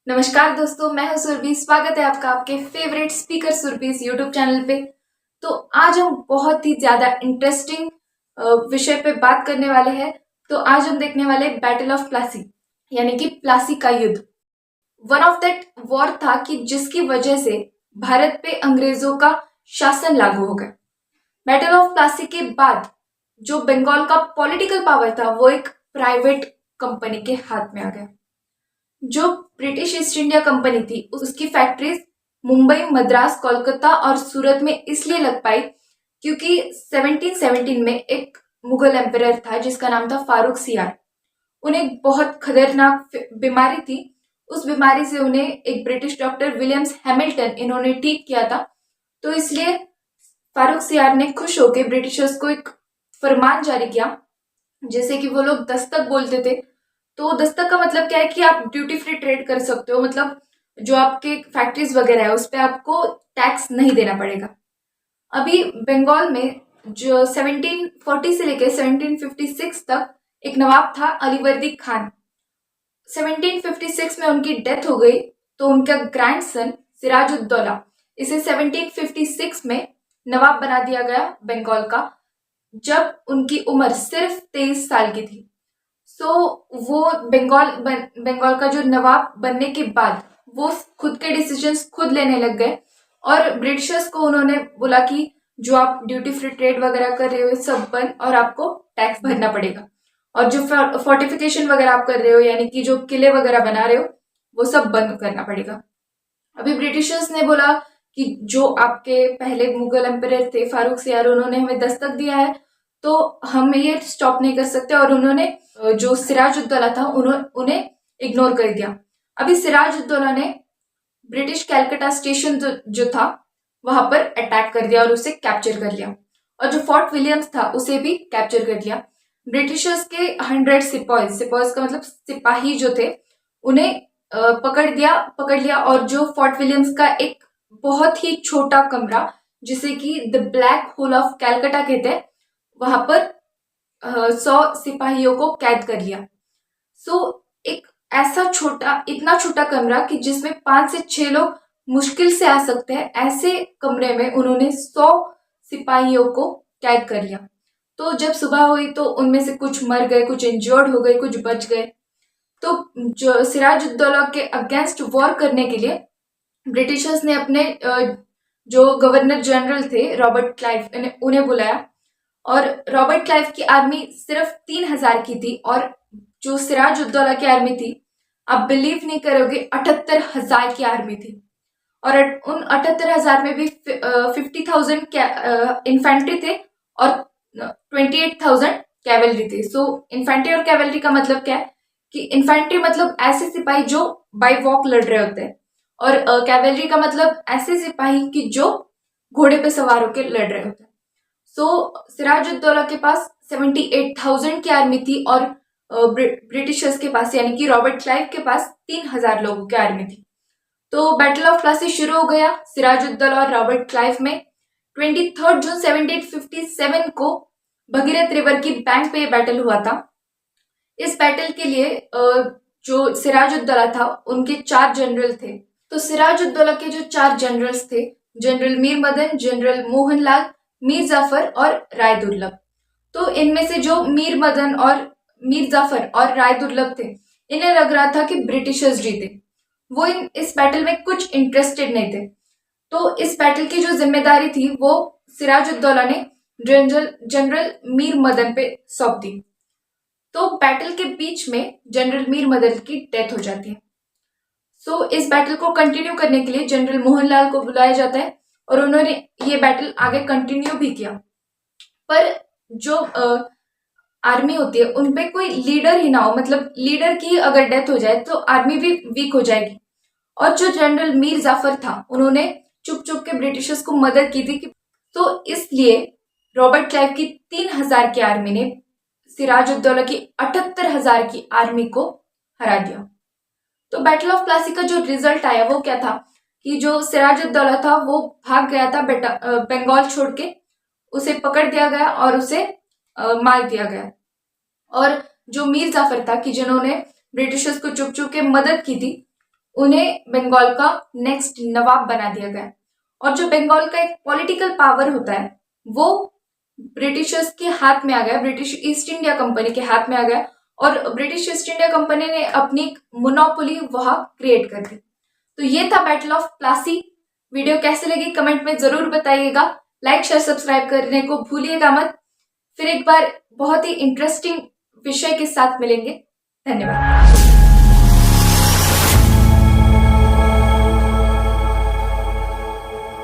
नमस्कार दोस्तों, मैं हूं सुरभि। स्वागत है आपका आपके favourite speaker Surabhi YouTube channel पे। तो आज हम बहुत ही ज्यादा इंटरेस्टिंग विषय पे बात करने वाले हैं। तो आज हम देखने वाले बैटल ऑफ प्लासी, यानी कि प्लासी का युद्ध। वन ऑफ दैट वॉर था कि जिसकी वजह से भारत पे अंग्रेजों का शासन लागू हो गया। बैटल ऑफ प्लासी के बाद जो बंगाल का पॉलिटिकल पावर था वो एक प्राइवेट कंपनी के हाथ में आ गया। जो ब्रिटिश ईस्ट इंडिया कंपनी थी उसकी फैक्ट्रीज मुंबई, मद्रास, कोलकाता और सूरत में इसलिए लग पाई क्योंकि 1717 में एक मुगल एम्परर था जिसका नाम था फारूक सियार। उन्हें बहुत खतरनाक बीमारी थी। उस बीमारी से उन्हें एक ब्रिटिश डॉक्टर विलियम्स हैमिल्टन इन्होंने ठीक किया था। तो इसलिए फारूक सियार ने खुश होकर ब्रिटिशर्स को एक फरमान जारी किया जैसे कि वो लोग दस्तक बोलते थे। तो दस्तक का मतलब क्या है कि आप ड्यूटी फ्री ट्रेड कर सकते हो, मतलब जो आपके फैक्ट्रीज वगैरह है उस पर आपको टैक्स नहीं देना पड़ेगा। अभी बंगाल में जो 1740 से लेकर 1756 तक एक नवाब था अलीवर्दी खान। 1756 में उनकी डेथ हो गई तो उनका ग्रैंडसन सिराजुद्दौला, इसे 1756 में नवाब बना दिया गया बंगाल का, जब उनकी उम्र सिर्फ 23 साल की थी। सो वो बंगाल का जो नवाब बनने के बाद वो खुद के डिसीजंस खुद लेने लग गए और ब्रिटिशर्स को उन्होंने बोला कि जो आप ड्यूटी फ्री ट्रेड वगैरह कर रहे हो सब बंद और आपको टैक्स भरना पड़ेगा, और जो फोर्टिफिकेशन वगैरह आप कर रहे हो यानी कि जो किले वगैरह बना रहे हो वो सब बंद करना पड़ेगा। अभी ब्रिटिशर्स ने बोला कि जो आपके पहले मुगल एम्परर थे फारूक सियार, उन्होंने हमें दस्तक दिया है तो हम ये स्टॉप नहीं कर सकते, और उन्होंने जो सिराजुद्दौला था उन्हें इग्नोर कर दिया। अभी सिराजुद्दौला ने ब्रिटिश कैलकाटा स्टेशन जो था वहां पर अटैक कर दिया और उसे कैप्चर कर लिया, और जो फोर्ट विलियम्स था उसे भी कैप्चर कर लिया। ब्रिटिशर्स के 100 सिपाहीज का मतलब सिपाही जो थे उन्हें पकड़ लिया, और जो फोर्ट विलियम्स का एक बहुत ही छोटा कमरा जिसे कि the black hole of Calcutta कहते हैं, वहां पर 100 सिपाहियों को कैद कर लिया। सो एक ऐसा इतना छोटा कमरा कि जिसमें 5 से 6 लोग मुश्किल से आ सकते हैं, ऐसे कमरे में उन्होंने 100 सिपाहियों को कैद कर लिया। तो जब सुबह हुई तो उनमें से कुछ मर गए, कुछ इंजर्ड हो गए, कुछ बच गए। तो जो सिराजुद्दौला के अगेंस्ट वॉर करने के लिए ब्रिटिशर्स ने अपने जो गवर्नर जनरल थे रॉबर्ट क्लाइव उन्हें बुलाया, और रॉबर्ट क्लाइव की आर्मी सिर्फ 3000 की थी, और जो सिराजुद्दौला की आर्मी थी आप बिलीव नहीं करोगे 78,000 की आर्मी थी। और उन 78,000 में भी 50,000 इन्फेंट्री थे और 28,000 कैवलरी थे। सो इन्फेंट्री और कैवलरी का मतलब क्या है कि इन्फेंट्री मतलब ऐसे सिपाही जो बाई वॉक लड़ रहे होते हैं, और कैवलरी का मतलब ऐसे सिपाही कि जो घोड़े पे सवार होकर लड़ रहे होते हैं। सो सिराजुद्दौला के पास 78,000 की आर्मी थी और ब्रिटिशर्स के पास यानी कि रॉबर्ट क्लाइव के पास 3,000 लोगों की आर्मी थी। तो बैटल ऑफ प्लासी शुरू हो गया सिराजुद्दौला और रॉबर्ट क्लाइव में। 23 जून 1757 को भगीरथ रिवर की बैंक पे बैटल हुआ था। इस बैटल के लिए जो सिराजुद्दौला था उनके 4 जनरल थे। तो सिराजुद्दौला के जो 4 जनरल्स थे, जनरल मीर मदन, जनरल मोहनलाल, मीर जाफर और राय दुर्लभ। तो इनमें से जो मीर मदन और मीर जाफर और राय दुर्लभ थे, इन्हें लग रहा था कि ब्रिटिशर्स जीते। वो इस बैटल में कुछ इंटरेस्टेड नहीं थे। तो इस बैटल की जो जिम्मेदारी थी वो सिराजुद्दौला ने जनरल मीर मदन पे सौंप दी। तो बैटल के बीच में जनरल मीर मदन की डेथ हो जाती है। सो इस बैटल को कंटिन्यू करने के लिए जनरल मोहनलाल को बुलाया जाता है और उन्होंने ये बैटल आगे कंटिन्यू भी किया। पर जो आर्मी होती है उनपे कोई लीडर ही ना हो, मतलब लीडर की अगर डेथ हो जाए तो आर्मी भी वीक हो जाएगी। और जो जनरल मीर जाफर था उन्होंने चुप चुप के ब्रिटिशर्स को मदद की थी। तो इसलिए रॉबर्ट क्लाइव की 3,000 की आर्मी ने सिराजुद्दौला की 78,000 की आर्मी को हरा दिया। तो बैटल ऑफ प्लासी का जो रिजल्ट आया वो क्या था कि जो सिराजुद्दौला था वो भाग गया था बंगाल छोड़ के, उसे पकड़ दिया गया और उसे मार दिया गया। और जो मीर जाफर था कि जिन्होंने ब्रिटिशर्स को चुप चुप के मदद की थी, उन्हें बंगाल का नेक्स्ट नवाब बना दिया गया। और जो बंगाल का एक पॉलिटिकल पावर होता है वो ब्रिटिशर्स के हाथ में आ गया, ब्रिटिश ईस्ट इंडिया कंपनी के हाथ में आ गया, और ब्रिटिश ईस्ट इंडिया कंपनी ने अपनी मोनोपोली वहां क्रिएट कर दी। तो ये था बैटल ऑफ प्लासी। वीडियो कैसे लगी कमेंट में जरूर बताइएगा। लाइक शेयर सब्सक्राइब करने को भूलिएगा मत। फिर एक बार बहुत ही इंटरेस्टिंग विषय के साथ मिलेंगे। धन्यवाद।